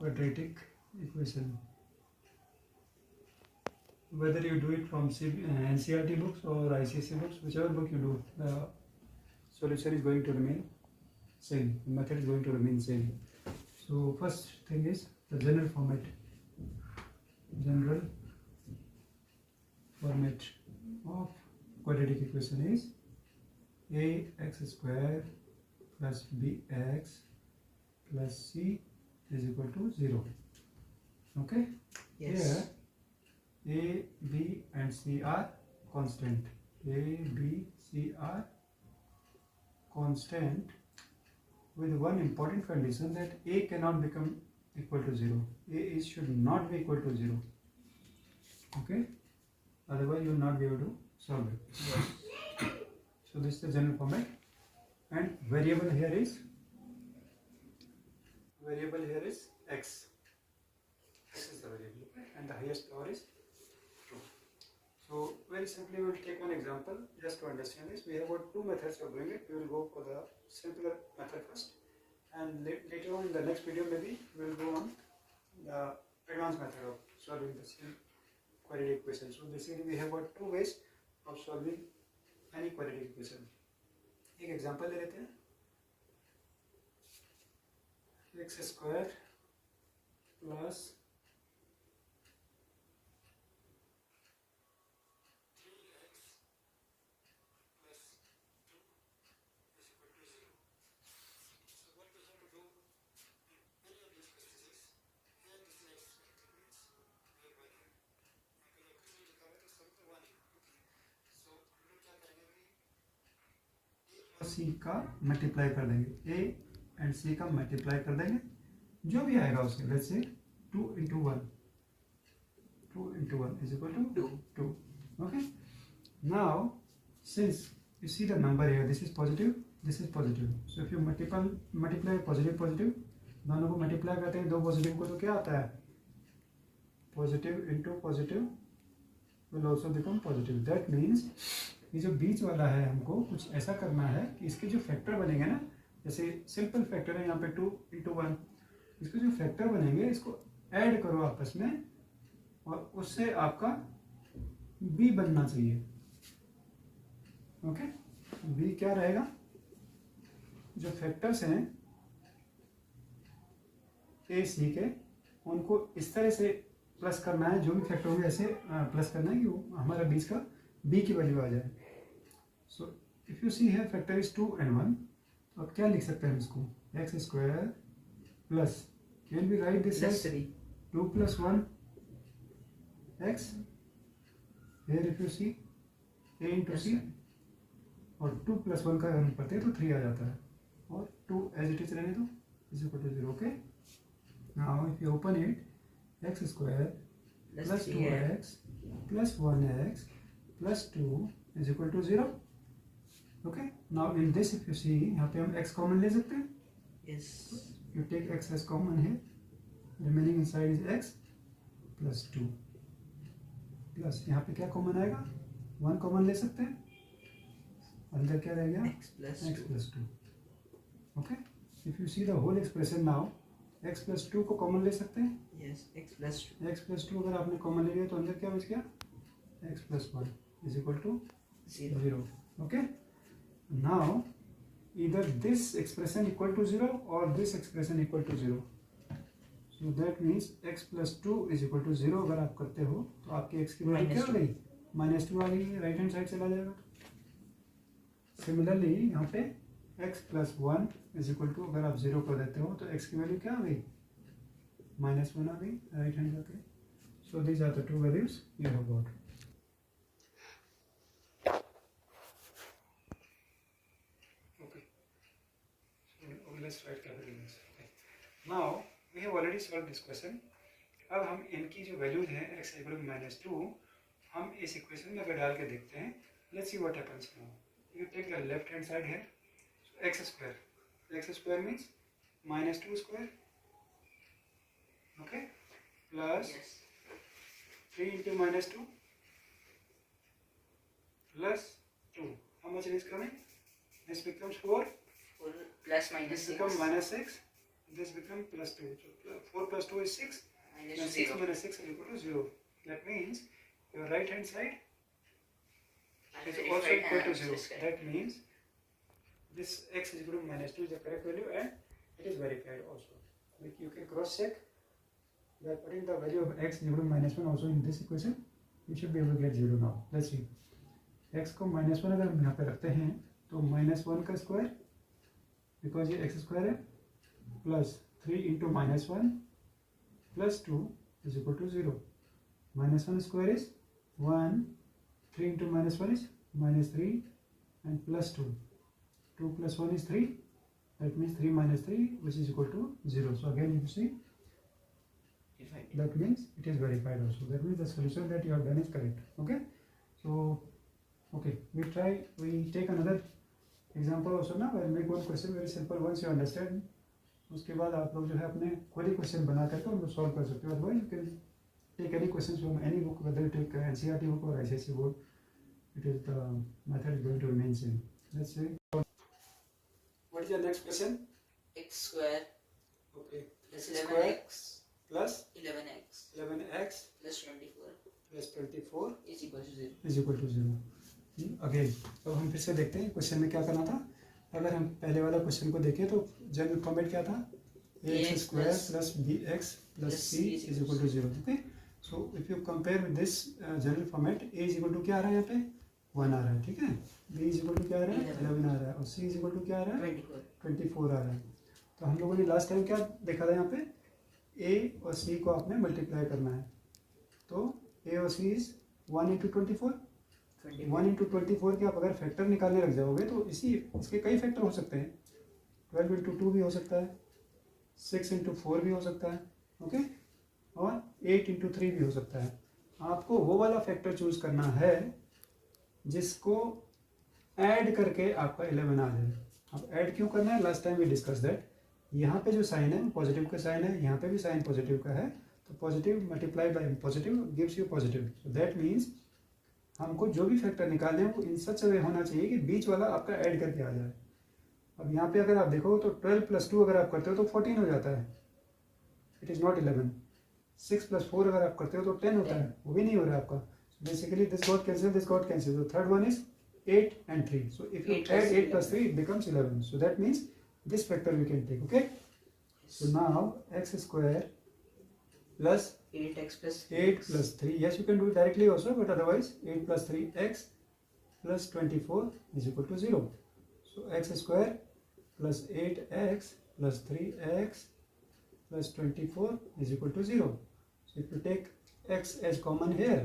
quadratic equation. Whether you do it from NCERT books or ICSE books, whichever book you do, the solution is going to remain same. The method is going to remain same. So first thing is the general format. General format of quadratic equation is ax square plus bx plus c is equal to 0. Okay? Yes. Here a, b and c are constant. A, b, c are constant with one important condition, that a cannot become equal to 0. A should not be equal to 0. Okay? Otherwise you will not be able to solve it. Yes. So this is the general format, and variable here is x. This is the variable, and the highest power is 2. So very simply we will take one example just to understand this. We have got two methods of doing it. We will go for the simpler method first, and later on in the next video maybe we will go on the advanced method of solving the same quadratic equation. So basically we have got two ways of solving any quadratic equation. एक example ले लेते हैं. x square plus 3x plus 2 is equal to 0. So what we have to do in any of these cases, here this is x means we are by here. अगर x लिखा हुआ है तो सब तो 1 है. So हम लोग क्या करेंगे कि सी का मल्टीप्लाई कर देंगे, ए एंड सी का मल्टीप्लाई कर देंगे, जो भी आएगा उसके let's say 2 into 1 is equal to 2. Okay, now since you see the number here, this is positive, so if you multiply positive, दोनों को मल्टीप्लाई करते हैं, दो पॉजिटिव को, तो क्या आता है, positive into positive will also become positive. That means ये जो बीच वाला है, हमको कुछ ऐसा करना है कि इसके जो फैक्टर बनेंगे ना, जैसे सिंपल फैक्टर है यहाँ पे 2 into 1, इसके जो फैक्टर बनेंगे इसको ऐड करो आपस में, और उससे आपका b बनना चाहिए. ओके, b क्या रहेगा, जो फैक्टर्स हैं a c के, उनको इस तरह से प्लस करना है, जो भी फैक्टर होंगे ऐसे प्लस करना है कि वो हमारा बीच का b की वैल्यू आ जाए. सो इफ यू सी है फैक्टर इज 2 and 1, तो अब क्या लिख सकते हैं इसको, X square plus, can be write this as 2 plus 1 x. here if you see a into c, और 2 plus 1 का अगर हम करते हैं तो 3 आ जाता है, और 2 एज इट इज रहने दो, is equal to 0. Okay, now if you open it, x square plus 2x plus 1x plus 2 is equal to 0. Okay, now in this if you see, यहाँ पे हम x कॉमन ले सकते हैं. Yes. You take x as common here, remaining inside is x plus 2 plus यहाँ पे क्या common आएगा, 1 कॉमन ले सकते हैं, अंदर क्या रह गया, x plus 2. Okay, if you see the whole expression now, x plus 2 को कॉमन ले सकते हैं. Yes, x plus 2 अगर आपने कॉमन ले लिया तो अंदर क्या बच गया, x plus 1 is equal to 0. Okay, now either this expression equal to 0 or this expression equal to 0. So that means x plus 2 is equal to 0 अगर आप करते हो तो आपकी x की वैल्यू क्या हो गई, -2 आ गई, राइट हैंड साइड चला जाएगा. सिमिलरली यहाँ पे x plus 1 is equal to, अगर आप 0 कर देते हो तो x की वैल्यू क्या आ गई, -1 आ गई, राइट हैंड जाके. So these are the two values you have got. Okay, so let's write calculations. Okay, now we have already solved this question. अब हम इनकी जो वैल्यूज हैं x equal to -2, हम इस इक्वेशन में अगर डाल के देखते हैं, let's see what happens now. You take the left hand side here, so x square means -2 square. Okay, plus 3 into -2 plus 2. How much it is coming? This becomes 4. plus minus This becomes -6. this become plus 2. So 4 plus 2 is 6. Minus Then 6 0. minus 6 is equal to 0. That means your right hand side is also equal to 0. That means this x is equal to minus 2 is the correct value and it is verified also. You can cross check that putting the value of x is equal to minus 1 also in this equation. You should be able to get 0 now. Let's see. x को minus 1 अगर हम यहाँ पे रखते हैं तो minus 1 का square because ये x स्क्वायर है plus 3 into minus 1 plus 2 is equal to 0. minus 1 square is 1, 3 into minus 1 is minus 3 and plus 2. 2 plus 1 is 3. That means 3 minus 3 which is equal to 0. So again you see that means it is verified also. That means the solution that you have done is correct. Okay. So okay, we take another example also now. I'll make one question very simple once you understand. उसके बाद आप लोग जो है अपने खुद ही question बना करके उनको सॉल्व कर सकते हो. Otherwise you can take any question from any book, whether you take NCERT book और ICSE book, it is the method is going to remain same. Let's say what is your next question? X square Okay, plus X square 11x plus 11x 11x plus 24 plus 24 is equal to 0. is equal to 0. Again तो हम फिर से देखते हैं question में क्या करना था. अगर हम पहले वाला क्वेश्चन को देखें तो जनरल फॉर्मेट क्या था? ax square plus bx plus c is equal to 0. Okay, so if you compare with this general format, a is equal to क्या आ रहा है यहाँ पे 1 आ रहा है, ठीक है. b इज इक्वल टू क्या आ रहा है 11 आ रहा है और c इज इक्वल टू क्या आ रहा है 24 आ रहा है. तो हम लोगों ने लास्ट टाइम क्या देखा था यहाँ पे, a और c को आपने मल्टीप्लाई करना है. तो a और c इज 1 इंटू 24. 1 इंटू 24 के आप अगर फैक्टर निकालने लग जाओगे तो इसके कई फैक्टर हो सकते हैं. 12 इंटू 2 भी हो सकता है, 6 इंटू 4 भी हो सकता है, ओके, और 8 इंटू 3 भी हो सकता है. आपको वो वाला फैक्टर चूज करना है जिसको ऐड करके आपका 11 आ जाए. अब ऐड क्यों करना है? Last time we discuss that. यहाँ पे जो साइन है पॉजिटिव का साइन है, यहाँ पे भी साइन पॉजिटिव का है, तो positive multiply by positive gives you positive. So that means हमको जो भी फैक्टर निकालने हैं वो इन सच वे होना चाहिए कि बीच वाला आपका ऐड करके आ जाए. अब यहाँ पे अगर आप देखो तो 12 प्लस 2 अगर आप करते हो तो 14 हो जाता है. It is not 11. 6 प्लस 4 अगर आप करते हो तो 10 होता है, वो भी नहीं हो रहा है आपका. Basically this got cancel, this got cancel. तो third one is 8 and 3. So if you add 8 plus 3 it becomes 11. So that means this factor we can take. Okay. So now x square plus 8x plus 8 plus 3. Yes, you can do it directly also, but otherwise 8 plus 3x plus 24 is equal to 0. So x square plus 8x plus 3x plus 24 is equal to 0. So if you take x as common here,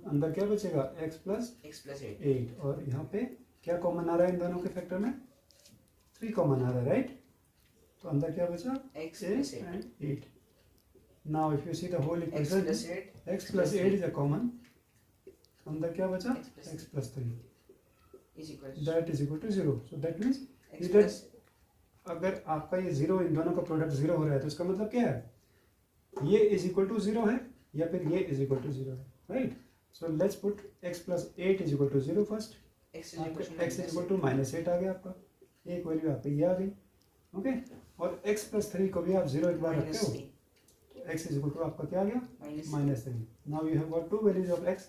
अंदर क्या बचेगा? x plus 8. और यहाँ पे क्या common आ रहा है इन दोनों के फैक्टर में? 3 कॉमन आ रहा है, राइट? तो अंदर क्या बचा? x plus 8 and 8. Now if you see the whole x equation, plus 8 x plus 8 is a common. अंदर क्या बचा? x x plus 3. is equal to That is equal to 0. So that means x either plus अगर आपका ये 0, इन दोनों का product 0 हो रहा है तो इसका मतलब क्या है? ये इज इक्वल टू 0 है या फिर ये इज इक्वल टू 0 है, right? So let's put x plus 8 is equal to 0 first. x is equal to minus 8 आ गया आपका, एक वैल्यू आप पे ये आ गई, ओके. और x plus 3 को भी आप 0 एक बार रखते हो -3 तो x is equal to आपका क्या आ गया? minus -3. Now you have got two values of x.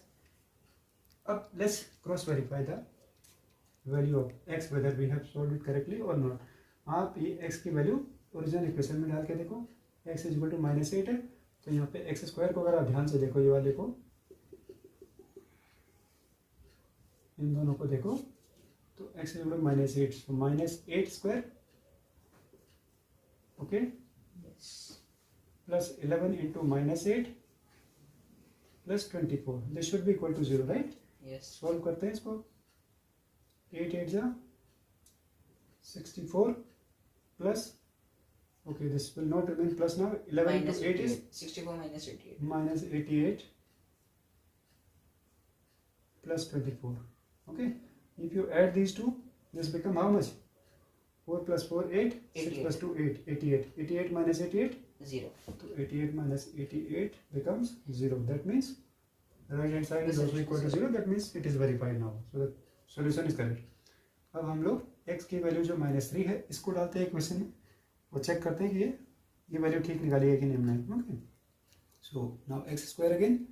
अब let's cross verify the value of x whether we have solved it correctly or not. आप ये x की वैल्यू ओरिजिनल इक्वेशन में डाल के देखो. x is equal to -8 है तो यहाँ पे x स्क्वायर को अगर आप ध्यान से देखो, ये वाले को, इन दोनों को देखो तो x is equal to -8. so -8 square, okay, plus 11 into -8 plus 24. This should be equal to 0, right? yes solve करते हैं इसको. 8 8 जा 64 plus, okay, this will not remain plus now. 11 into 8 is 64 minus 88 minus 88 plus 24. Okay, if you add these two, this become how much? 4 plus 4 8, 6 plus 2 8, 88. 88 minus 88, 0. so 88 minus 88 becomes 0. That means the right hand side is also equal to 0. That means it is verified now. So the solution is correct. अब हम लोग x की value जो -3 है इसको डालते हैं equation में और चेक करते हैं कि ये ये वैल्यू ठीक निकाली है कि नहीं हमने. Okay, so now x square again,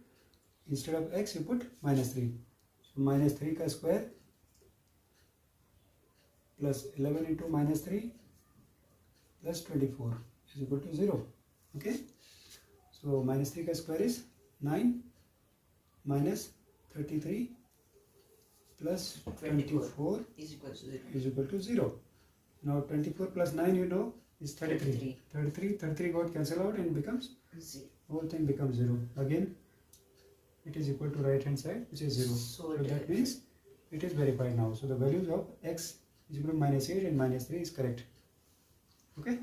instead of x you put -3. So -3 का square plus 11 into -3 plus 24 is equal to 0. Okay, so -3 का square is 9 minus 33 plus 24 is equal to 0. is equal to 0. Now 24 plus 9 you know is 33. 33 got cancelled out and becomes 0. whole thing becomes 0. Again it is equal to right hand side which is 0. So That means it is verified now. So the values of x is equal to -8 and -3 is correct. Okay.